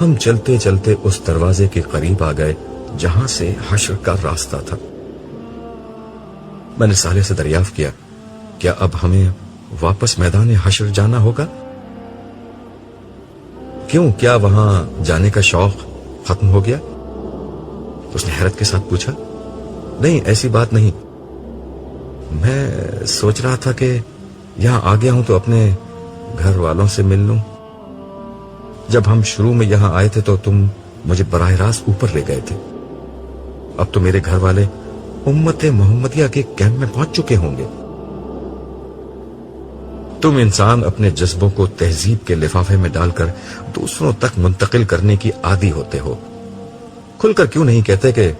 ہم چلتے چلتے اس دروازے کے قریب آ گئے جہاں سے حشر کا راستہ تھا۔ میں نے صالح سے دریافت کیا، کیا اب ہمیں واپس میدان حشر جانا ہوگا؟ کیوں، کیا وہاں جانے کا شوق ختم ہو گیا؟ اس نے حیرت کے ساتھ پوچھا۔ نہیں، ایسی بات نہیں، میں سوچ رہا تھا کہ یہاں آ گیا ہوں تو اپنے گھر والوں سے مل لوں۔ جب ہم شروع میں یہاں آئے تھے تو تم مجھے براہ راست اوپر لے گئے تھے، اب تو میرے گھر والے امت محمدیہ کے کیمپ میں پہنچ چکے ہوں گے۔ تم انسان اپنے جذبوں کو تہذیب کے لفافے میں ڈال کر دوسروں تک منتقل کرنے کی عادی ہوتے ہو۔ کھل کر کیوں نہیں کہتے کہ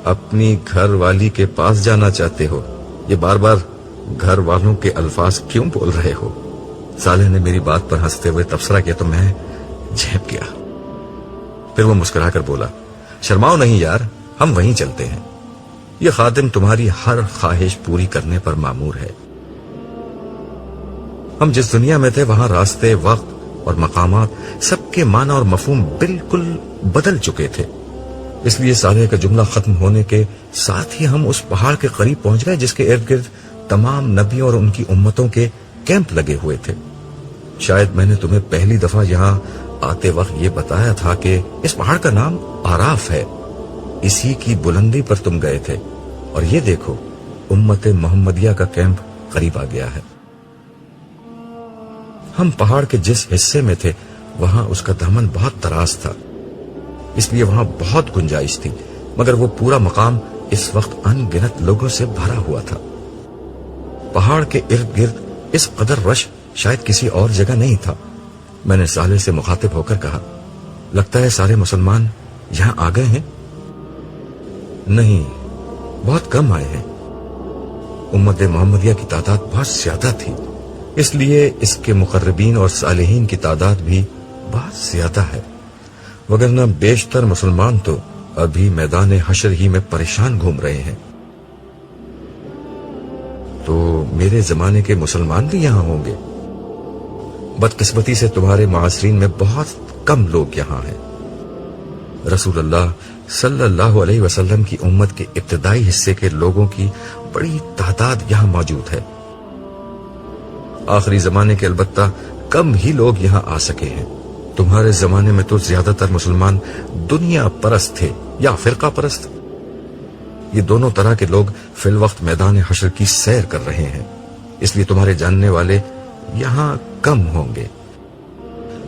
اپنی گھر والی کے پاس جانا چاہتے ہو؟ یہ بار بار گھر والوں کے الفاظ کیوں بول رہے ہو؟ صالح نے میری بات پر ہنستے ہوئے تبصرہ کیا تو میں جھپ گیا۔ پھر وہ مسکرا کر بولا، شرماؤ نہیں یار، ہم وہیں چلتے ہیں، یہ خادم تمہاری ہر خواہش پوری کرنے پر مامور ہے۔ ہم جس دنیا میں تھے وہاں راستے، وقت اور مقامات سب کے معنی اور مفہوم بالکل بدل چکے تھے۔ اس لیے صالح کا جملہ ختم ہونے کے ساتھ ہی ہم اس پہاڑ کے قریب پہنچ گئے جس کے ارد گرد تمام نبیوں اور ان کی امتوں کے کیمپ لگے ہوئے تھے۔ شاید میں نے تمہیں پہلی دفعہ یہاں آتے وقت یہ بتایا تھا کہ اس پہاڑ کا نام آراف ہے، اسی کی بلندی پر تم گئے تھے، اور یہ دیکھو امت محمدیہ کا کیمپ قریب آ گیا ہے۔ ہم پہاڑ کے جس حصے میں تھے وہاں اس کا دامن بہت دراز تھا، اس لیے وہاں بہت گنجائش تھی، مگر وہ پورا مقام اس وقت ان گنت لوگوں سے بھرا ہوا تھا۔ پہاڑ کے ارد گرد اس قدر رش شاید کسی اور جگہ نہیں تھا۔ میں نے صالح سے مخاطب ہو کر کہا، لگتا ہے سارے مسلمان یہاں آ گئے ہیں؟ نہیں، بہت کم آئے ہیں، امت محمدیہ کی تعداد بہت زیادہ تھی، اس لیے اس کے مقربین اور صالحین کی تعداد بھی بہت زیادہ ہے، وگرنہ بیشتر مسلمان تو ابھی میدان حشر ہی میں پریشان گھوم رہے ہیں۔ تو میرے زمانے کے مسلمان بھی یہاں ہوں گے؟ بدقسمتی سے تمہارے معاصرین میں بہت کم لوگ یہاں ہیں۔ رسول اللہ صلی اللہ علیہ وسلم کی امت کے ابتدائی حصے کے لوگوں کی بڑی تعداد یہاں موجود ہے، آخری زمانے کے البتہ کم ہی لوگ یہاں آ سکے ہیں۔ تمہارے زمانے میں تو زیادہ تر مسلمان دنیا پرست تھے یا فرقہ پرست، یہ دونوں طرح کے لوگ فی الوقت میدان حشر کی سیر کر رہے ہیں، اس لیے تمہارے جاننے والے یہاں کم ہوں گے۔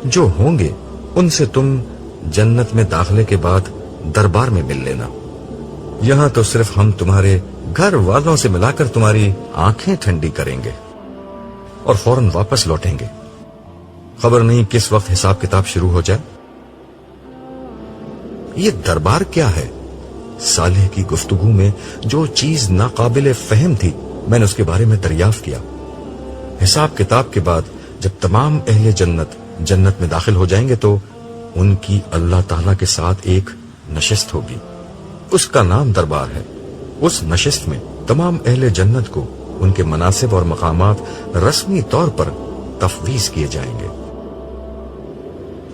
جو ہوں گے ان سے تم جنت میں داخلے کے بعد دربار میں مل لینا، یہاں تو صرف ہم تمہارے گھر والوں سے ملا کر تمہاری آنکھیں ٹھنڈی کریں گے اور فوراً واپس لوٹیں گے، خبر نہیں کس وقت حساب کتاب شروع ہو جائے۔ یہ دربار کیا ہے؟ صالح کی گفتگو میں جو چیز ناقابل فہم تھی میں نے اس کے بارے میں دریافت کیا۔ حساب کتاب کے بعد جب تمام اہل جنت جنت میں داخل ہو جائیں گے تو ان کی اللہ تعالیٰ کے ساتھ ایک نشست ہوگی، اس کا نام دربار ہے۔ اس نشست میں تمام اہل جنت کو ان کے مناصب اور مقامات رسمی طور پر تفویض کیے جائیں گے۔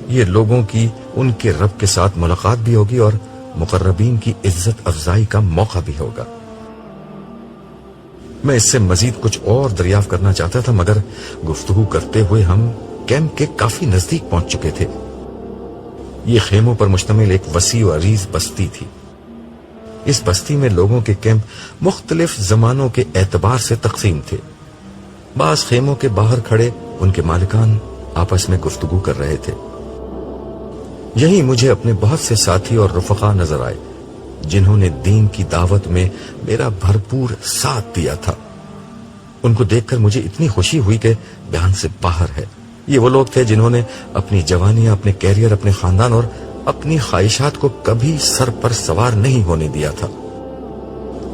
یہ لوگوں کی ان کے رب کے ساتھ ملاقات بھی ہوگی اور مقربین کی عزت افزائی کا موقع بھی ہوگا۔ میں اس سے مزید کچھ اور دریافت کرنا چاہتا تھا مگر گفتگو کرتے ہوئے ہم کیمپ کے کافی نزدیک پہنچ چکے تھے۔ یہ خیموں پر مشتمل ایک وسیع و عریض بستی تھی۔ اس بستی میں لوگوں کے کیمپ مختلف زمانوں کے اعتبار سے تقسیم تھے۔ بعض خیموں کے باہر کھڑے ان کے مالکان آپس میں گفتگو کر رہے تھے۔ یہی مجھے اپنے بہت سے ساتھی اور رفقا نظر آئے جنہوں نے دین کی دعوت میں میرا بھرپور ساتھ دیا تھا۔ ان کو دیکھ کر مجھے اتنی خوشی ہوئی کہ بیان سے باہر ہے۔ یہ وہ لوگ تھے جنہوں نے اپنی جوانیاں، اپنے کیریئر، اپنے خاندان اور اپنی خواہشات کو کبھی سر پر سوار نہیں ہونے دیا تھا۔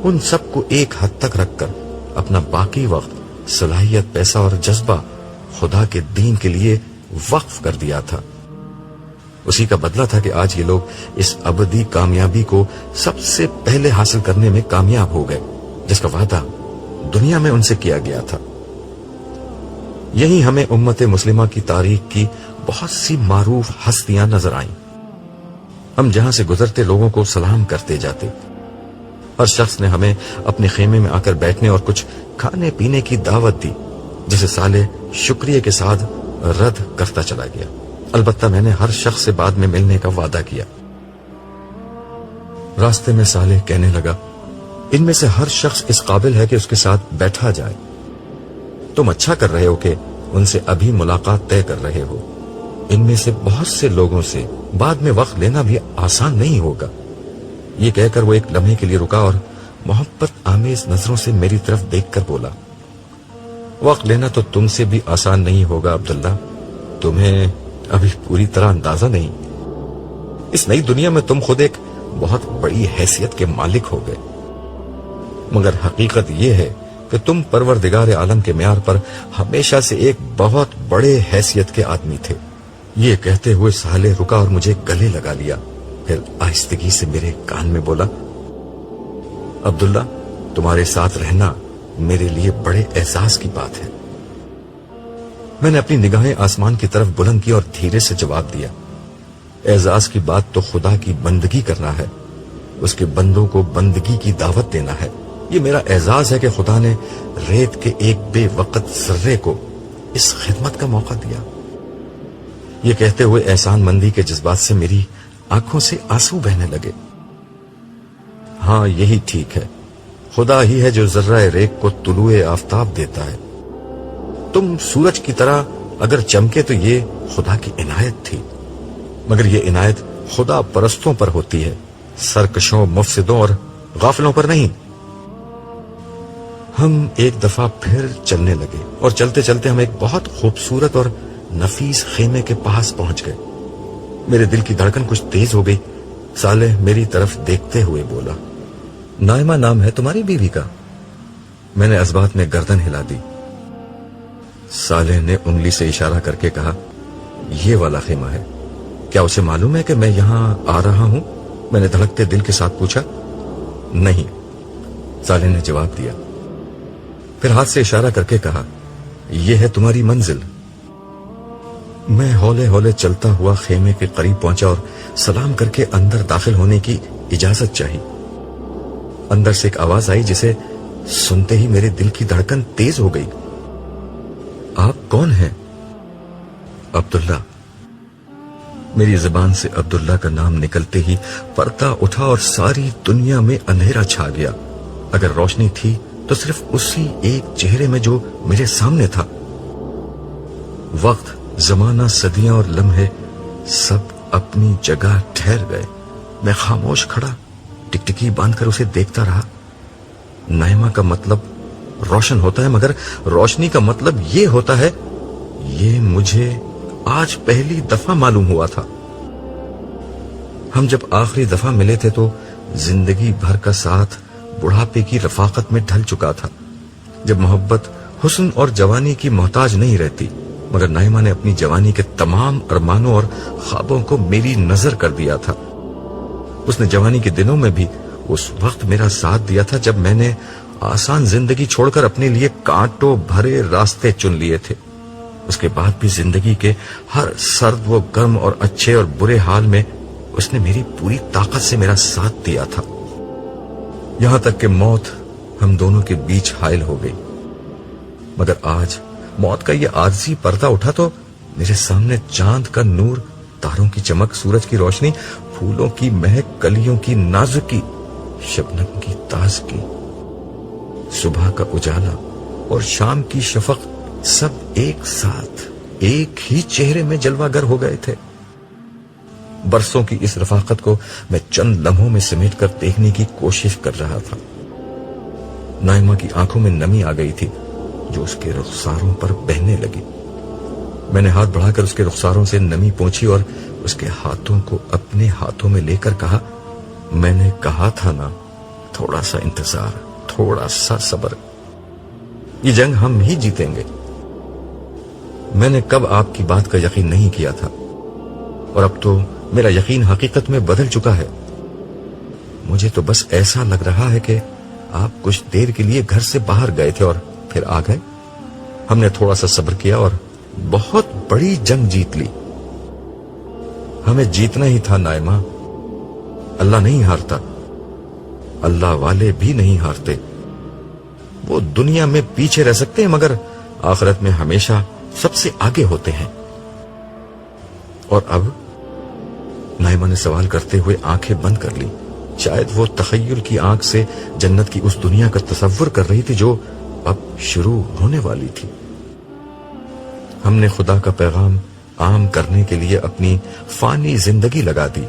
ان سب کو ایک حد تک رکھ کر اپنا باقی وقت، صلاحیت، پیسہ اور جذبہ خدا کے دین کے لیے وقف کر دیا تھا۔ اسی کا بدلہ تھا کہ آج یہ لوگ اس ابدی کامیابی کو سب سے پہلے حاصل کرنے میں کامیاب ہو گئے جس کا وعدہ دنیا میں ان سے کیا گیا تھا۔ یہی ہمیں امت مسلمہ کی تاریخ کی بہت سی معروف ہستیاں نظر آئیں ہم جہاں سے گزرتے لوگوں کو سلام کرتے جاتے. ہر شخص نے ہمیں اپنے خیمے میں آ کر بیٹھنے اور کچھ کھانے پینے کی دعوت دی، جسے صالح شکریہ کے ساتھ رد کرتا چلا گیا. البتہ میں نے ہر شخص سے بعد میں ملنے کا وعدہ کیا. راستے میں صالح کہنے لگا، ان میں سے ہر شخص اس قابل ہے کہ اس کے ساتھ بیٹھا جائے. تم اچھا کر رہے ہو کہ ان سے ابھی ملاقات طے کر رہے ہو. ان میں سے بہت سے لوگوں سے بعد میں وقت لینا بھی آسان نہیں ہوگا. یہ کہہ کر وہ ایک لمحے کے لیے رکا اور محبت آمیز نظروں سے میری طرف دیکھ کر بولا، وقت لینا تو تم سے بھی آسان نہیں ہوگا عبداللہ. تمہیں ابھی پوری طرح اندازہ نہیں. اس نئی دنیا میں تم خود ایک بہت بڑی حیثیت کے مالک ہو گئے، مگر حقیقت یہ ہے کہ تم پروردگار عالم کے معیار پر ہمیشہ سے ایک بہت بڑے حیثیت کے آدمی تھے. یہ کہتے ہوئے صالح رکا اور مجھے گلے لگا لیا. پھر آہستگی سے میرے کان میں بولا، عبداللہ، تمہارے ساتھ رہنا میرے لیے بڑے اعزاز کی بات ہے. میں نے اپنی نگاہیں آسمان کی طرف بلند کی اور دھیرے سے جواب دیا، اعزاز کی بات تو خدا کی بندگی کرنا ہے، اس کے بندوں کو بندگی کی دعوت دینا ہے. یہ میرا اعزاز ہے کہ خدا نے ریت کے ایک بے وقت ذرے کو اس خدمت کا موقع دیا. یہ کہتے ہوئے احسان مندی کے جذبات سے میری آنکھوں سے آنسو بہنے لگے. ہاں، یہی ٹھیک ہے. خدا ہی ہے جو ذرہ ریت کو طلوع آفتاب دیتا ہے. تم سورج کی طرح اگر چمکے تو یہ خدا کی عنایت تھی، مگر یہ عنایت خدا پرستوں پر ہوتی ہے، سرکشوں، مفسدوں اور غافلوں پر نہیں. ہم ایک دفعہ پھر چلنے لگے اور چلتے چلتے ہم ایک بہت خوبصورت اور نفیس خیمے کے پاس پہنچ گئے. میرے دل کی دھڑکن کچھ تیز ہو گئی. صالح میری طرف دیکھتے ہوئے بولا، نائمہ نام ہے تمہاری بیوی کا؟ میں نے اسبات میں گردن ہلا دی. صالح نے انگلی سے اشارہ کر کے کہا، یہ والا خیمہ ہے. کیا اسے معلوم ہے کہ میں یہاں آ رہا ہوں؟ میں نے دھڑکتے دل کے ساتھ پوچھا. نہیں، صالح نے جواب دیا. پھر ہاتھ سے اشارہ کر کے کہا، یہ ہے تمہاری منزل. میں ہولے ہولے چلتا ہوا خیمے کے قریب پہنچا اور سلام کر کے اندر داخل ہونے کی اجازت چاہی. اندر سے ایک آواز آئی جسے سنتے ہی میرے دل کی دھڑکن تیز ہو گئی. آپ کون ہیں؟ عبداللہ. میری زبان سے عبداللہ کا نام نکلتے ہی پردہ اٹھا اور ساری دنیا میں اندھیرا چھا گیا. اگر روشنی تھی تو صرف اسی ایک چہرے میں جو میرے سامنے تھا. وقت، زمانہ، صدیاں اور لمحے سب اپنی جگہ ٹھہر گئے. میں خاموش کھڑا ٹکٹکی باندھ کر اسے دیکھتا رہا. نائمہ کا مطلب روشن ہوتا ہے، مگر روشنی کا مطلب یہ ہوتا ہے، یہ مجھے آج پہلی دفعہ معلوم ہوا تھا. ہم جب آخری دفعہ ملے تھے تو زندگی بھر کا ساتھ بڑھاپے کی رفاقت میں ڈھل چکا تھا، جب محبت حسن اور جوانی کی محتاج نہیں رہتی. مگر نائمہ نے اپنی جوانی کے تمام ارمانوں اور خوابوں کو میری نظر کر دیا تھا. اس نے جوانی کے دنوں میں بھی اس وقت میرا ساتھ دیا تھا جب میں نے آسان زندگی چھوڑ کر اپنے لیے کانٹوں بھرے راستے چن لیے تھے. اس کے بعد بھی زندگی کے ہر سرد و گرم اور اچھے اور برے حال میں اس نے میری پوری طاقت سے میرا ساتھ دیا تھا، یہاں تک کہ موت ہم دونوں کے بیچ حائل ہو گئی. مگر آج موت کا یہ عارضی پردہ اٹھا تو میرے سامنے چاند کا نور، تاروں کی چمک، سورج کی روشنی، پھولوں کی مہک، کلیوں کی نازکی، شبنم کی تازگی، صبح کا اجالا اور شام کی شفق سب ایک ساتھ ایک ہی چہرے میں جلوہ گر ہو گئے تھے. برسوں کی اس رفاقت کو میں چند لمحوں میں سمیٹ کر دیکھنے کی کوشش کر رہا تھا. نائمہ کی آنکھوں میں نمی آ گئی تھی جو اس کے رخساروں پر بہنے لگی. میں نے ہاتھ بڑھا کر اس کے رخساروں سے نمی پونچھی اور اس کے ہاتھوں کو اپنے ہاتھوں میں لے کر کہا، میں نے کہا تھا نا، تھوڑا سا انتظار، تھوڑا سا صبر، یہ جنگ ہم ہی جیتیں گے. میں نے کب آپ کی بات کا یقین نہیں کیا تھا، اور اب تو میرا یقین حقیقت میں بدل چکا ہے. مجھے تو بس ایسا لگ رہا ہے کہ آپ کچھ دیر کے لیے گھر سے باہر گئے تھے اور پھر آ گئے. ہم نے تھوڑا سا صبر کیا اور بہت بڑی جنگ جیت لی. ہمیں جیتنا ہی تھا نائمہ، اللہ نہیں ہارتا، اللہ والے بھی نہیں ہارتے۔ وہ دنیا میں پیچھے رہ سکتے ہیں مگر آخرت میں ہمیشہ سب سے آگے ہوتے ہیں۔ اور اب نائمہ نے سوال کرتے ہوئے آنکھیں بند کر لی۔ شاید وہ تخیل کی آنکھ سے جنت کی اس دنیا کا تصور کر رہی تھی جو اب شروع ہونے والی تھی۔ ہم نے خدا کا پیغام عام کرنے کے لیے اپنی فانی زندگی لگا دی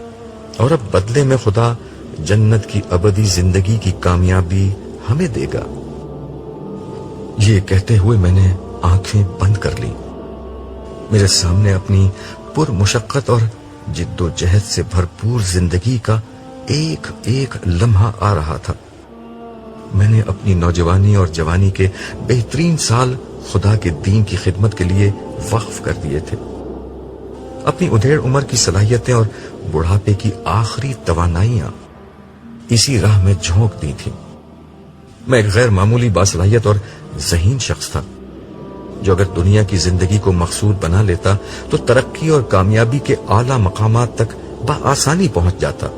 اور اب بدلے میں خدا جنت کی ابدی زندگی کی کامیابی ہمیں دے گا۔ یہ کہتے ہوئے میں نے آنکھیں بند کر لی۔ میرے سامنے اپنی پر مشقت اور جد و جہد سے بھرپور زندگی کا ایک ایک لمحہ آ رہا تھا۔ میں نے اپنی نوجوانی اور جوانی کے بہترین سال خدا کے دین کی خدمت کے لیے وقف کر دیے تھے۔ اپنی ادھیڑ عمر کی صلاحیتیں اور بڑھاپے کی آخری توانائیاں اسی راہ میں جھونک دی تھی۔ میں ایک غیر معمولی باصلاحیت اور ذہین شخص تھا جو اگر دنیا کی زندگی کو مقصود بنا لیتا تو ترقی اور کامیابی کے اعلیٰ مقامات تک بآسانی پہنچ جاتا،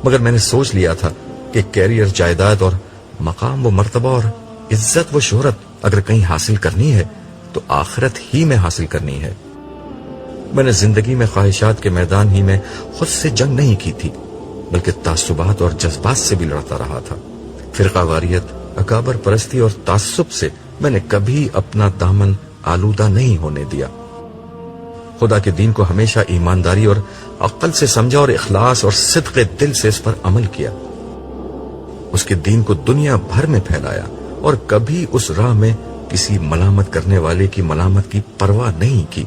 مگر میں نے سوچ لیا تھا کہ کیریئر، جائیداد اور مقام و مرتبہ اور عزت و شہرت اگر کہیں حاصل کرنی ہے تو آخرت ہی میں حاصل کرنی ہے۔ میں نے زندگی میں خواہشات کے میدان ہی میں خود سے جنگ نہیں کی تھی بلکہ تعصبات اور جذبات سے بھی لڑتا رہا تھا۔ فرقہ واریت، اکابر پرستی اور تعصب سے میں نے کبھی اپنا دامن آلودہ نہیں ہونے دیا۔ خدا کے دین کو ہمیشہ ایمانداری اور عقل سے سمجھا اور اخلاص اور صدق دل سے اس پر عمل کیا۔ اس کے دین کو دنیا بھر میں پھیلایا اور کبھی اس راہ میں کسی ملامت کرنے والے کی ملامت کی پرواہ نہیں کی۔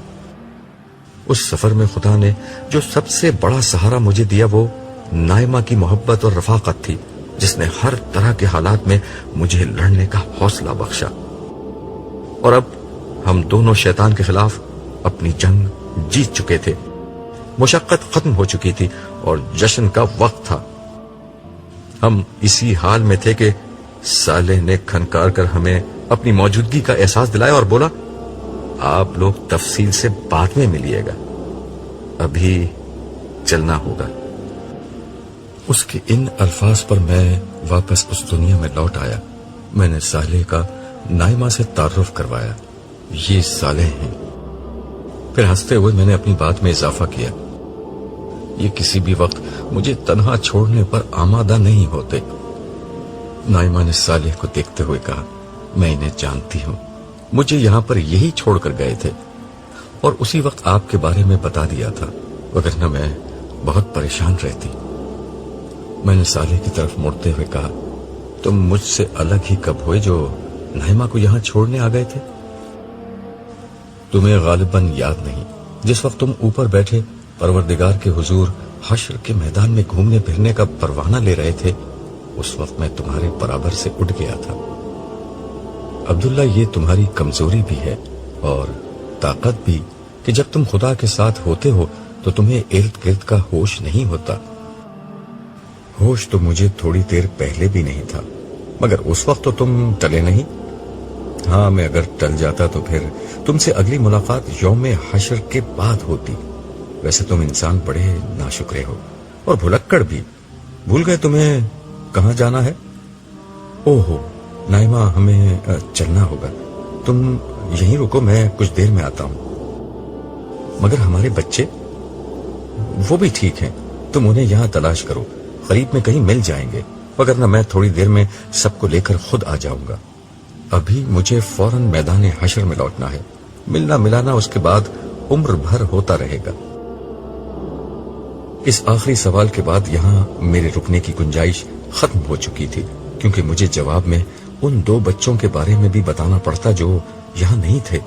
اس سفر میں خدا نے جو سب سے بڑا سہارا مجھے دیا وہ نائمہ کی محبت اور رفاقت تھی، جس نے ہر طرح کے حالات میں مجھے لڑنے کا حوصلہ بخشا۔ اور اب ہم دونوں شیطان کے خلاف اپنی جنگ جیت چکے تھے، مشقت ختم ہو چکی تھی اور جشن کا وقت تھا۔ ہم اسی حال میں تھے کہ صالح نے کھنکار کر ہمیں اپنی موجودگی کا احساس دلایا اور بولا، آپ لوگ تفصیل سے بعد میں ملیے گا، ابھی چلنا ہوگا۔ اس کے ان الفاظ پر میں واپس اس دنیا میں لوٹ آیا۔ میں نے صالح کا نائمہ سے تعارف کروایا، یہ صالح ہیں۔ پھر ہنستے ہوئے میں نے اپنی بات میں اضافہ کیا، یہ کسی بھی وقت مجھے تنہا چھوڑنے پر آمادہ نہیں ہوتے۔ نائمہ نے صالح کو دیکھتے ہوئے کہا، میں انہیں جانتی ہوں، مجھے یہاں پر یہی چھوڑ کر گئے تھے اور اسی وقت آپ کے بارے میں بتا دیا تھا، وگرنہ میں بہت پریشان رہتی۔ میں نے صالح کی طرف مڑتے ہوئے کہا، تم مجھ سے الگ ہی کب ہوئے جو نائمہ کو یہاں چھوڑنے آ گئے تھے؟ تمہیں غالباً یاد نہیں، جس وقت تم اوپر بیٹھے پروردگار کے حضور حشر کے میدان میں گھومنے پھرنے کا پروانہ لے رہے تھے، اس وقت میں تمہارے برابر سے اٹھ گیا تھا۔ عبداللہ، یہ تمہاری کمزوری بھی ہے اور طاقت بھی کہ جب تم خدا کے ساتھ ہوتے ہو تو تمہیں ارد گرد کا ہوش نہیں ہوتا۔ ہوش تو مجھے تھوڑی دیر پہلے بھی نہیں تھا، مگر اس وقت تو تم ٹلے نہیں۔ ہاں، میں اگر ٹل جاتا تو پھر تم سے اگلی ملاقات یوم حشر کے بعد ہوتی۔ ویسے تم انسان بڑے ناشکرے ہو اور بھلکڑ بھی، بھول گئے تمہیں کہاں جانا ہے؟ اوہو نائمہ، ہمیں چلنا ہوگا، تم یہیں رکو، میں کچھ دیر میں آتا ہوں۔ مگر ہمارے بچے؟ وہ بھی ٹھیک ہیں، تم انہیں یہاں تلاش کرو، قریب میں کہیں مل جائیں گے، وگرنہ میں تھوڑی دیر میں سب کو لے کر خود آ جاؤں گا۔ ابھی مجھے فوراً میدان حشر میں لوٹنا ہے، ملنا ملانا اس کے بعد عمر بھر ہوتا رہے گا۔ اس آخری سوال کے بعد یہاں میرے رکنے کی گنجائش ختم ہو چکی تھی، کیونکہ مجھے جواب میں ان 2 بچوں کے بارے میں بھی بتانا پڑتا جو یہاں نہیں تھے،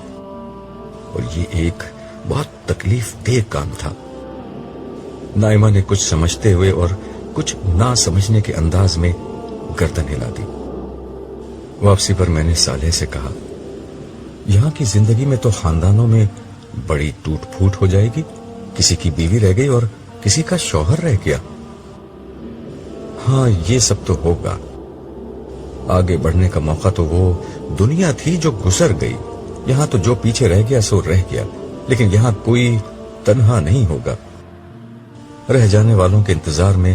اور یہ ایک بہت تکلیف دہ کام تھا۔ نائمہ نے کچھ سمجھتے ہوئے اور کچھ نہ سمجھنے کے انداز میں گردن ہلا دی۔ واپسی پر میں نے صالح سے کہا، یہاں کی زندگی میں تو خاندانوں میں بڑی ٹوٹ پھوٹ ہو جائے گی، کسی کی بیوی رہ گئی اور کسی کا شوہر رہ گیا۔ ہاں، یہ سب تو ہوگا، آگے بڑھنے کا موقع تو وہ دنیا تھی جو گزر گئی، یہاں تو جو پیچھے رہ گیا سو رہ گیا، لیکن یہاں کوئی تنہا نہیں ہوگا۔ رہ جانے والوں کے انتظار میں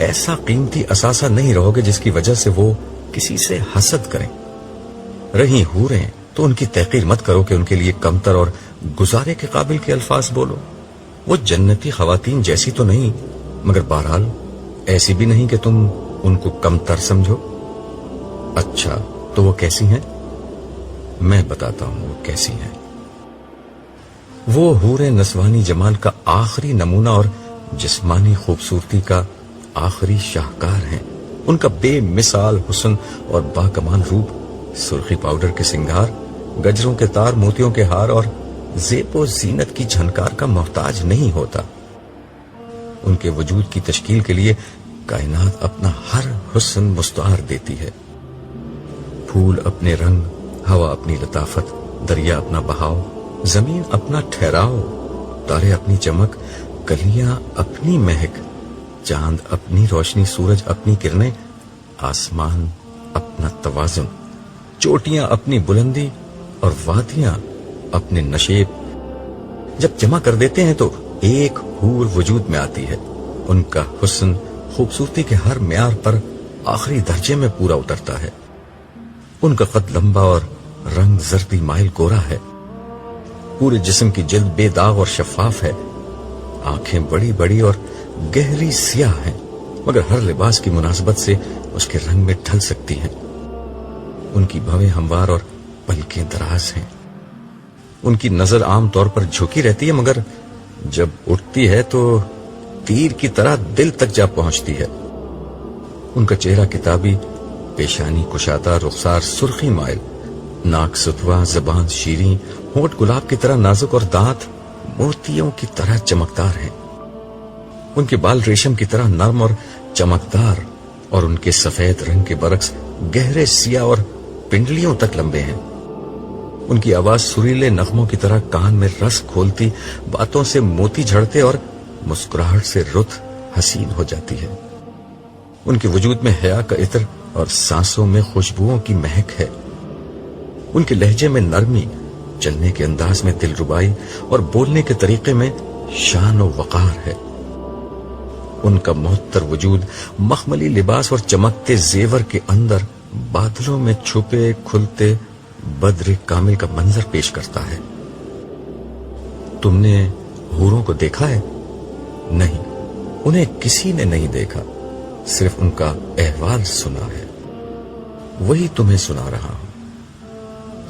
ایسا قیمتی اثاثہ نہیں رہو گے جس کی وجہ سے وہ کسی سے حسد کریں۔ رہی حوریں تو ان کی تحقیر مت کرو کہ ان کے لیے کمتر اور گزارے کے قابل کے الفاظ بولو۔ وہ جنتی خواتین جیسی تو نہیں، مگر بہرحال ایسی بھی نہیں کہ تم ان کو کمتر سمجھو۔ اچھا تو وہ کیسی ہیں؟ میں بتاتا ہوں وہ کیسی ہیں۔ وہ حوریں نسوانی جمال کا آخری نمونہ اور جسمانی خوبصورتی کا آخری شاہکار ہیں۔ ان کا بے مثال حسن اور باکمال روپ سرخی پاؤڈر کے سنگار، گجروں کے تار، موتیوں کے ہار اور زیب و زینت کی جھنکار کا محتاج نہیں ہوتا۔ ان کے وجود کی تشکیل کے لیے کائنات اپنا ہر حسن مستعار دیتی ہے۔ پھول اپنے رنگ، ہوا اپنی لطافت، دریا اپنا بہاؤ، زمین اپنا ٹھہراؤ، تارے اپنی چمک، کلیاں اپنی مہک، چاند اپنی روشنی، سورج اپنی کرنیں، آسمان اپنا توازن، چوٹیاں اپنی بلندی اور وادیاں اپنے نشیب جب جمع کر دیتے ہیں تو ایک حور وجود میں آتی ہے۔ ان کا حسن خوبصورتی کے ہر معیار پر آخری درجے میں پورا اترتا ہے۔ ان کا قد لمبا اور رنگ زردی مائل گورا ہے۔ پورے جسم کی جلد بے داغ اور شفاف ہے۔ آنکھیں بڑی بڑی اور گہری سیاہ ہیں، مگر ہر لباس کی مناسبت سے اس کے رنگ میں ڈھل سکتی ہیں۔ ان کی بھویں ہموار اور پلکیں دراز ہیں۔ ان کی نظر عام طور پر جھکی رہتی ہے، مگر جب اٹھتی ہے تو تیر کی طرح دل تک جا پہنچتی ہے۔ ان کا چہرہ کتابی، پیشانی کشادہ، رخسار سرخی مائل، ناک ستوا، زبان شیریں، ہونٹ گلاب کی طرح نازک اور دانت موتیوں کی طرح چمکدار ہیں۔ ان کے بال ریشم کی طرح نرم اور چمکدار اور ان کے سفید رنگ کے برعکس گہرے سیاہ اور پنڈلیوں تک لمبے ہیں۔ ان کی آواز سریلے نغموں کی طرح کان میں رس کھولتی، باتوں سے موتی جھڑتے اور مسکراہٹ سے رت حسین ہو جاتی ہے۔ ان کے وجود میں حیا کا عطر اور سانسوں میں خوشبوؤں کی مہک ہے۔ ان کے لہجے میں نرمی، چلنے کے انداز میں دلربائی اور بولنے کے طریقے میں شان و وقار ہے۔ ان کا معطر وجود مخملی لباس اور چمکتے زیور کے اندر بادلوں میں چھپے کھلتے بدر کامل کا منظر پیش کرتا ہے۔ تم نے حوروں کو دیکھا ہے؟ نہیں، انہیں کسی نے نہیں دیکھا، صرف ان کا احوال سنا ہے، وہی تمہیں سنا رہا ہوں۔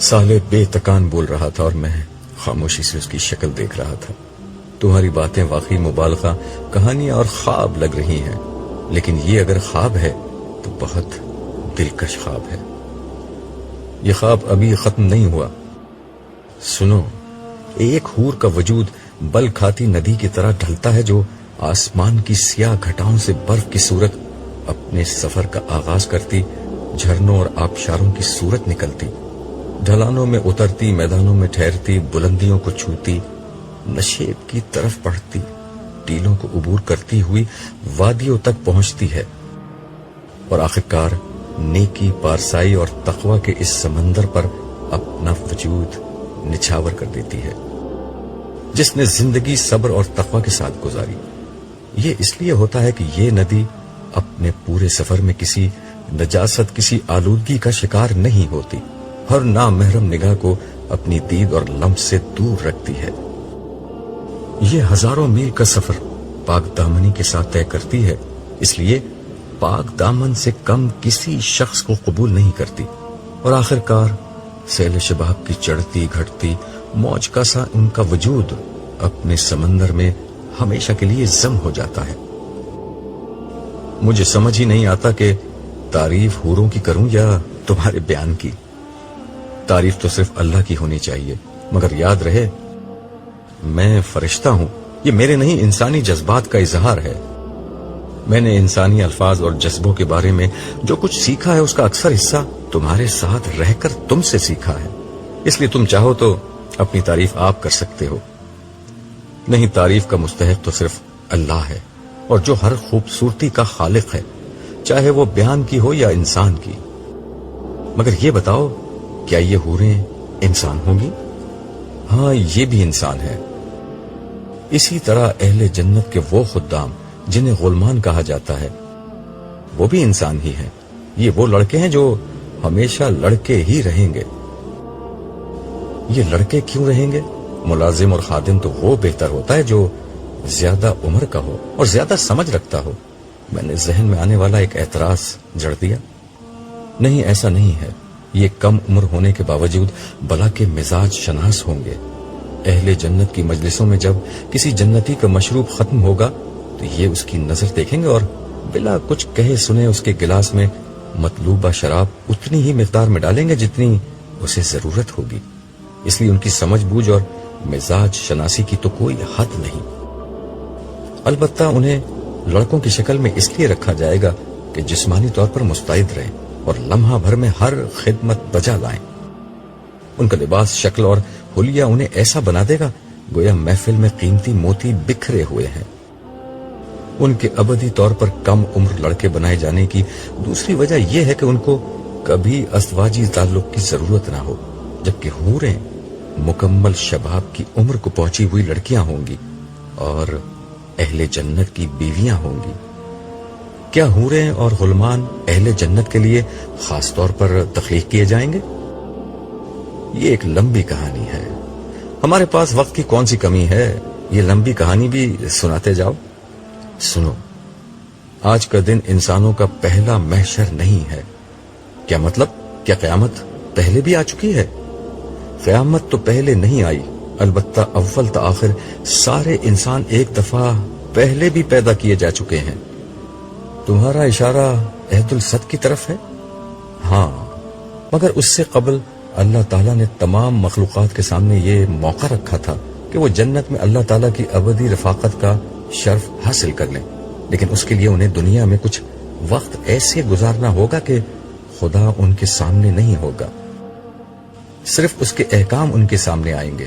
سالے بے تکان بول رہا تھا اور میں خاموشی سے اس کی شکل دیکھ رہا تھا۔ تمہاری باتیں واقعی مبالغہ، کہانیاں اور خواب لگ رہی ہیں، لیکن یہ اگر خواب ہے تو بہت دلکش خواب ہے۔ یہ خواب ابھی ختم نہیں ہوا۔ سنو، ایک حور کا وجود بل کھاتی ندی کی طرح ڈھلتا ہے جو آسمان کی سیاہ گھٹاؤں سے برف کی صورت اپنے سفر کا آغاز کرتی، جھرنوں اور آبشاروں کی صورت نکلتی، ڈھلانوں میں اترتی، میدانوں میں ٹھہرتی، بلندیوں کو چھوتی، نشیب کی طرف بڑھتی، ٹیلوں کو عبور کرتی ہوئی وادیوں تک پہنچتی ہے اور آخرکار نیکی، پارسائی اور تقوی کے اس سمندر پر اپنا وجود نچھاور کر دیتی ہے۔ جس نے زندگی صبر اور تقوی کے ساتھ گزاری، یہ اس لیے ہوتا ہے کہ یہ ندی اپنے پورے سفر میں کسی نجاست، کسی آلودگی کا شکار نہیں ہوتی، ہر نامحرم نگاہ کو اپنی دید اور لمس سے دور رکھتی ہے۔ یہ ہزاروں میل کا سفر پاک دامنی کے ساتھ طے کرتی ہے، اس لیے پاک دامن سے کم کسی شخص کو قبول نہیں کرتی، اور آخرکار سیل شباب کی چڑھتی گھٹتی موج کا سا ان کا وجود اپنے سمندر میں ہمیشہ کے لیے ضم ہو جاتا ہے۔ مجھے سمجھ ہی نہیں آتا کہ تعریف حوروں کی کروں یا تمہارے بیان کی۔ تعریف تو صرف اللہ کی ہونی چاہیے، مگر یاد رہے میں فرشتہ ہوں، یہ میرے نہیں انسانی جذبات کا اظہار ہے۔ میں نے انسانی الفاظ اور جذبوں کے بارے میں جو کچھ سیکھا ہے اس کا اکثر حصہ تمہارے ساتھ رہ کر تم سے سیکھا ہے، اس لیے تم چاہو تو اپنی تعریف آپ کر سکتے ہو۔ نہیں، تعریف کا مستحق تو صرف اللہ ہے، اور جو ہر خوبصورتی کا خالق ہے، چاہے وہ بیان کی ہو یا انسان کی۔ مگر یہ بتاؤ، کیا یہ حوریں انسان ہوں گی؟ ہاں، یہ بھی انسان ہے۔ اسی طرح اہل جنت کے وہ خدام جنہیں غلمان کہا جاتا ہے، وہ بھی انسان ہی ہیں. یہ وہ لڑکے ہیں جو ہمیشہ لڑکے ہی رہیں گے. یہ لڑکے کیوں رہیں گے؟ ملازم اور خادم تو وہ بہتر ہوتا ہے جو زیادہ عمر کا ہو اور زیادہ سمجھ رکھتا ہو. میں نے ذہن میں آنے والا ایک اعتراض جڑ دیا. نہیں، ایسا نہیں ہے. یہ کم عمر ہونے کے باوجود بلا کے مزاج شناس ہوں گے. اہل جنت کی مجلسوں میں جب کسی جنتی کا مشروب ختم ہوگا تو یہ اس کی نظر دیکھیں گے اور بلا کچھ کہے سنے اس کے گلاس میں مطلوبہ شراب اتنی ہی مقدار میں ڈالیں گے جتنی اسے ضرورت ہوگی. اس لیے ان کی سمجھ بوجھ اور مزاج شناسی کی تو کوئی حد نہیں. البتہ انہیں لڑکوں کی شکل میں اس لیے رکھا جائے گا کہ جسمانی طور پر مستعد رہیں اور لمحہ بھر میں ہر خدمت بجا لائیں. ان کا لباس، شکل اور حلیہ انہیں ایسا بنا دے گا گویا محفل میں قیمتی موتی بکھرے ہوئے ہیں. ان کے ابدی طور پر کم عمر لڑکے بنائے جانے کی دوسری وجہ یہ ہے کہ ان کو کبھی ازدواجی تعلق کی ضرورت نہ ہو، جبکہ حوریں مکمل شباب کی عمر کو پہنچی ہوئی لڑکیاں ہوں گی اور اہل جنت کی بیویاں ہوں گی. کیا حوریں اور غلمان اہل جنت کے لیے خاص طور پر تخلیق کیے جائیں گے؟ یہ ایک لمبی کہانی ہے. ہمارے پاس وقت کی کون سی کمی ہے؟ یہ لمبی کہانی بھی سناتے جاؤ. سنو، آج کا دن انسانوں کا پہلا محشر نہیں ہے. کیا مطلب؟ کیا قیامت پہلے بھی آ چکی ہے؟ قیامت تو پہلے نہیں آئی، البتہ اول تا آخر سارے انسان ایک دفعہ پہلے بھی پیدا کیے جا چکے ہیں. تمہارا اشارہ عہد الصد کی طرف ہے؟ ہاں، مگر اس سے قبل اللہ تعالیٰ نے تمام مخلوقات کے سامنے یہ موقع رکھا تھا کہ وہ جنت میں اللہ تعالیٰ کی ابدی رفاقت کا شرف حاصل کر لیں. لیکن اس کے لیے انہیں دنیا میں کچھ وقت ایسے گزارنا ہوگا کہ خدا ان کے سامنے نہیں ہوگا، صرف اس کے احکام ان کے سامنے آئیں گے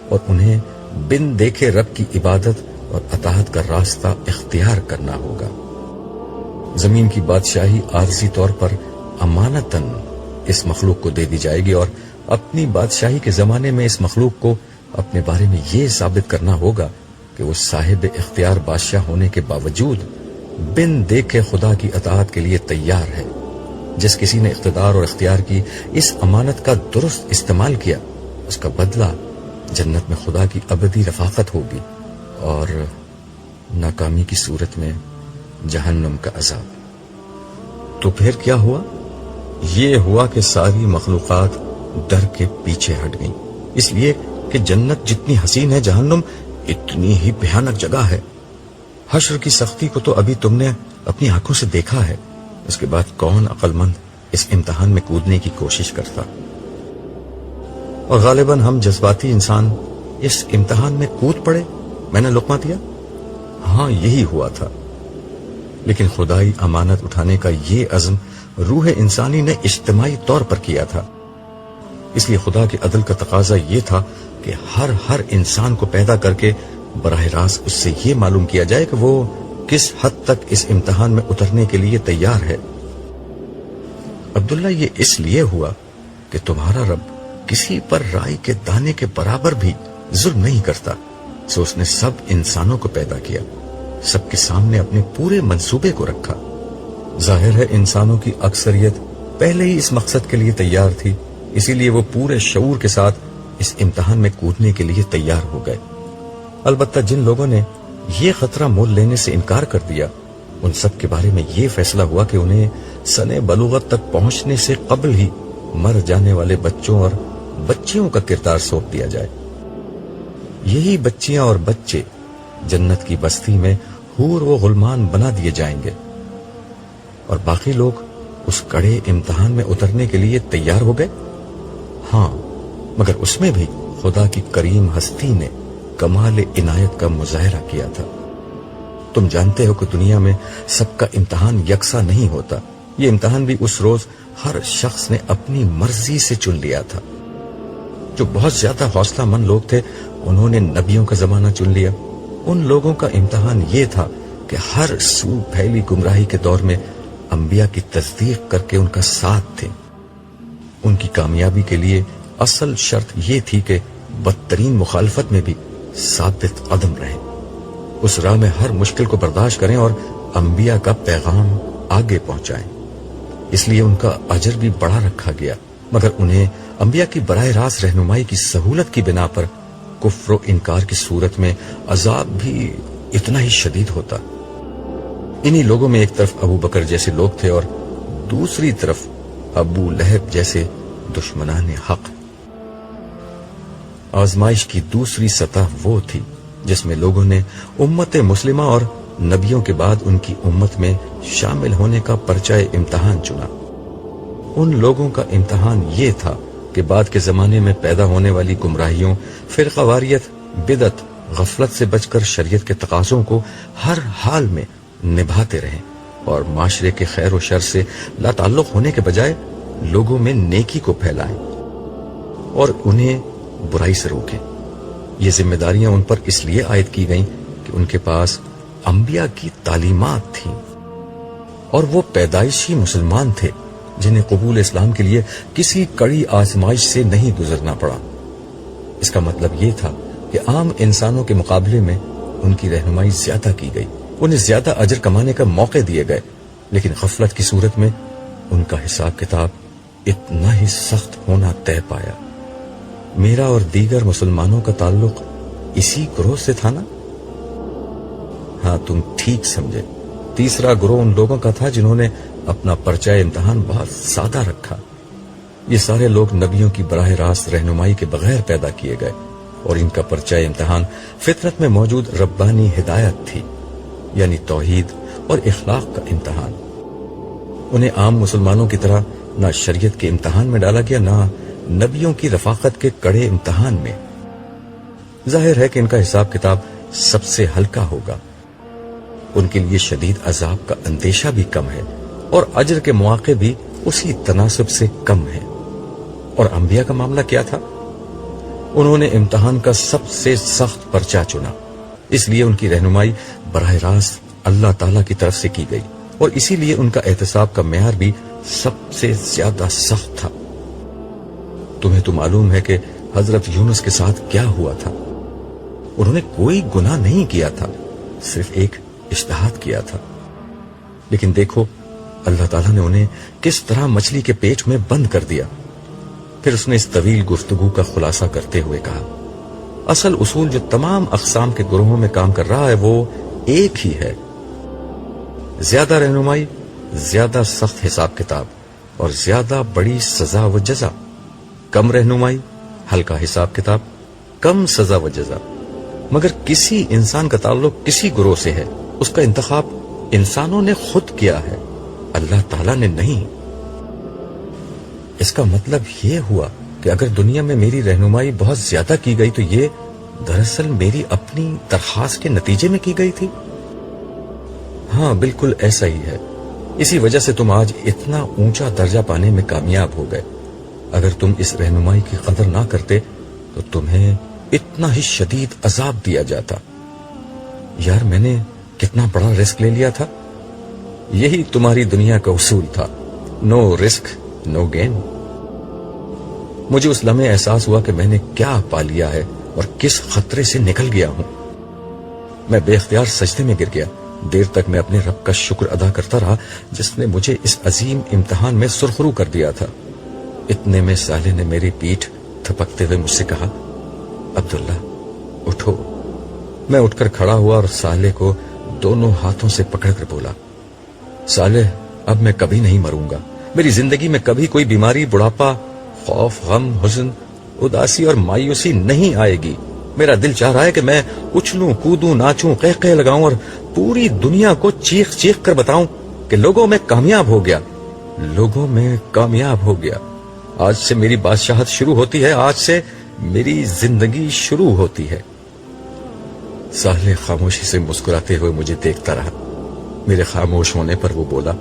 اور انہیں بن دیکھے رب کی عبادت اور اطاعت کا راستہ اختیار کرنا ہوگا. زمین کی بادشاہی عارضی طور پر امانتاً اس مخلوق کو دے دی جائے گی اور اپنی بادشاہی کے زمانے میں اس مخلوق کو اپنے بارے میں یہ ثابت کرنا ہوگا کہ وہ صاحب اختیار بادشاہ ہونے کے باوجود بن دیکھے خدا کی اطاعت کے لیے تیار ہے. جس کسی نے اقتدار اور اختیار کی اس امانت کا درست استعمال کیا، اس کا بدلہ جنت میں خدا کی ابدی رفاقت ہوگی اور ناکامی کی صورت میں جہنم کا عذاب. تو پھر کیا ہوا؟ یہ ہوا کہ ساری مخلوقات ڈر کے پیچھے ہٹ گئیں، اس لیے کہ جنت جتنی حسین ہے، جہنم اتنی ہی بھیانک جگہ ہے. حشر کی سختی کو تو ابھی تم نے اپنی آنکھوں سے دیکھا ہے. اس کے بعد کون عقل مند اس امتحان میں کودنے کی کوشش کرتا؟ اور غالباً ہم جذباتی انسان اس امتحان میں کود پڑے. میں نے لقمہ دیا، ہاں یہی ہوا تھا. لیکن خدائی امانت اٹھانے کا یہ عزم روح انسانی نے اجتماعی طور پر کیا تھا. اس لیے خدا کے عدل کا تقاضا یہ تھا کہ ہر انسان کو پیدا کر کے براہ راست اس سے یہ معلوم کیا جائے کہ وہ کس حد تک اس امتحان میں اترنے کے لیے تیار ہے. عبداللہ، یہ اس لیے ہوا کہ تمہارا رب کسی پر رائی کے دانے کے برابر بھی ظلم نہیں کرتا. سو اس نے سب انسانوں کو پیدا کیا، سب کے سامنے اپنے پورے منصوبے کو رکھا. ظاہر ہے انسانوں کی اکثریت پہلے ہی اس مقصد کے لیے تیار تھی، اسی لیے وہ پورے شعور کے ساتھ اس امتحان میں کودنے کے لیے تیار ہو گئے. البتہ جن لوگوں نے یہ خطرہ مول لینے سے انکار کر دیا، ان سب کے بارے میں یہ فیصلہ ہوا کہ انہیں سن بلوغت تک پہنچنے سے قبل ہی مر جانے والے بچوں اور بچیوں کا کردار سونپ دیا جائے. یہی بچیاں اور بچے جنت کی بستی میں حور و غلمان بنا دیے جائیں گے اور باقی لوگ اس کڑے امتحان میں اترنے کے لیے تیار ہو گئے. ہاں، مگر اس میں بھی خدا کی کریم ہستی نے کمال عنایت کا مظاہرہ کیا تھا. تم جانتے ہو کہ دنیا میں سب کا امتحان یکساں نہیں ہوتا. یہ امتحان بھی اس روز ہر شخص نے اپنی مرضی سے چن لیا تھا. جو بہت زیادہ حوصلہ مند لوگ تھے انہوں نے نبیوں کا زمانہ چن لیا. ان لوگوں کا امتحان یہ تھا کہ ہر سو پھیلی گمراہی کے دور میں انبیاء کی تصدیق کر کے ان کا ساتھ تھے. ان کی کامیابی کے لیے اصل شرط یہ تھی کہ بدترین مخالفت میں بھی ثابت قدم رہیں، اس راہ میں ہر مشکل کو برداشت کریں اور انبیاء کا پیغام آگے پہنچائیں، اس لیے ان کا اجر بھی بڑا رکھا گیا، مگر انہیں انبیاء کی براہ راست رہنمائی کی سہولت کی بنا پر کفر و انکار کی صورت میں عذاب بھی اتنا ہی شدید ہوتا۔ انہی لوگوں میں ایک طرف ابو بکر جیسے لوگ تھے اور دوسری طرف ابو لہب جیسے دشمنان حق۔ آزمائش کی دوسری سطح وہ تھی جس میں لوگوں نے امت مسلمہ اور نبیوں کے بعد ان کی امت میں شامل ہونے کا پرچہ امتحان چنا۔ ان لوگوں کا امتحان یہ تھا کہ بعد کے زمانے میں پیدا ہونے والی گمراہیوں، فرقہ واریت، بدعت، غفلت سے بچ کر شریعت کے تقاضوں کو ہر حال میں نبھاتے رہیں اور معاشرے کے خیر و شر سے لا تعلق ہونے کے بجائے لوگوں میں نیکی کو پھیلائیں اور انہیں برائی سے روکیں۔ یہ ذمہ داریاں ان پر اس لیے عائد کی گئیں کہ ان کے پاس انبیاء کی تعلیمات تھیں اور وہ پیدائشی مسلمان تھے جنہیں قبول اسلام کے لیے کسی کڑی آزمائش سے نہیں گزرنا پڑا۔ اس کا مطلب یہ تھا کہ عام انسانوں کے مقابلے میں ان کی رہنمائی زیادہ کی گئی، انہیں زیادہ اجر کمانے کا موقع دیے گئے، لیکن غفلت کی صورت میں ان کا حساب کتاب اتنا ہی سخت ہونا طے پایا۔ میرا اور دیگر مسلمانوں کا تعلق اسی گروہ سے تھا نا؟ ہاں، تم ٹھیک سمجھے۔ تیسرا گروہ ان لوگوں کا تھا جنہوں نے اپنا پرچہ امتحان بہت سادہ رکھا۔ یہ سارے لوگ نبیوں کی براہ راست رہنمائی کے بغیر پیدا کیے گئے اور ان کا پرچہ امتحان فطرت میں موجود ربانی ہدایت تھی، یعنی توحید اور اخلاق کا امتحان۔ انہیں عام مسلمانوں کی طرح نہ شریعت کے امتحان میں ڈالا گیا، نہ نبیوں کی رفاقت کے کڑے امتحان میں۔ ظاہر ہے کہ ان کا حساب کتاب سب سے ہلکا ہوگا، ان کے لیے شدید عذاب کا اندیشہ بھی کم ہے اور اجر کے مواقع بھی اسی تناسب سے کم ہے۔ اور انبیاء کا معاملہ کیا تھا؟ انہوں نے امتحان کا سب سے سخت پرچہ چنا، اس لیے ان کی رہنمائی براہ راست اللہ تعالی کی طرف سے کی گئی اور اسی لیے ان کا احتساب کا معیار بھی سب سے زیادہ سخت تھا۔ تمہیں تو معلوم ہے کہ حضرت یونس کے ساتھ کیا ہوا تھا۔ انہوں نے کوئی گناہ نہیں کیا تھا، صرف ایک اجتہاد کیا تھا، لیکن دیکھو اللہ تعالیٰ نے انہیں کس طرح مچھلی کے پیٹ میں بند کر دیا۔ پھر اس نے اس طویل گفتگو کا خلاصہ کرتے ہوئے کہا، اصل اصول جو تمام اقسام کے گروہوں میں کام کر رہا ہے وہ ایک ہی ہے، زیادہ رہنمائی، زیادہ سخت حساب کتاب اور زیادہ بڑی سزا و جزا، کم رہنمائی، ہلکا حساب کتاب، کم سزا و جزا۔ مگر کسی انسان کا تعلق کسی گروہ سے ہے، اس کا انتخاب انسانوں نے خود کیا ہے، اللہ تعالیٰ نے نہیں۔ اس کا مطلب یہ ہوا کہ اگر دنیا میں میری رہنمائی بہت زیادہ کی گئی تو یہ دراصل میری اپنی درخواست کے نتیجے میں کی گئی تھی۔ ہاں، بالکل ایسا ہی ہے، اسی وجہ سے تم آج اتنا اونچا درجہ پانے میں کامیاب ہو گئے۔ اگر تم اس رہنمائی کی قدر نہ کرتے تو تمہیں اتنا ہی شدید عذاب دیا جاتا۔ یار، میں نے کتنا بڑا رسک لے لیا تھا۔ یہی تمہاری دنیا کا اصول تھا، نو رسک نو گین۔ مجھے اس لمحے احساس ہوا کہ میں نے کیا پا لیا ہے اور کس خطرے سے نکل گیا ہوں۔ میں بے اختیار سجدے میں گر گیا۔ دیر تک میں اپنے رب کا شکر ادا کرتا رہا جس نے مجھے اس عظیم امتحان میں سرخرو کر دیا تھا۔ اتنے میں صالح نے میری پیٹھ تھپکتے ہوئے مجھ سے کہا، عبداللہ اٹھو۔ میں اٹھ کر کھڑا ہوا اور صالح کو دونوں ہاتھوں سے پکڑ کر بولا، صالح، اب میں کبھی نہیں مروں گا۔ میری زندگی میں کبھی کوئی بیماری، بڑھاپا، خوف، غم، حزن، اداسی اور مایوسی نہیں آئے گی۔ میرا دل چاہ رہا ہے کہ میں اچھلوں، کودوں، ناچوں، قہقہے لگاؤں اور پوری دنیا کو چیخ چیخ کر بتاؤں کہ لوگوں میں کامیاب ہو گیا، لوگوں میں کامیاب ہو گیا۔ آج سے میری بادشاہت شروع ہوتی ہے، آج سے میری زندگی شروع ہوتی ہے۔ صالح خاموشی سے مسکراتے ہوئے مجھے دیکھتا رہا۔ میرے خاموش ہونے پر وہ بولا،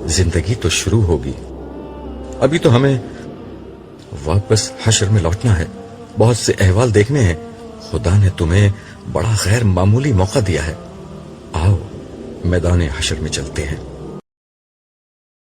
زندگی تو شروع ہوگی، ابھی تو ہمیں واپس حشر میں لوٹنا ہے، بہت سے احوال دیکھنے ہیں۔ خدا نے تمہیں بڑا غیر معمولی موقع دیا ہے، آؤ میدان حشر میں چلتے ہیں۔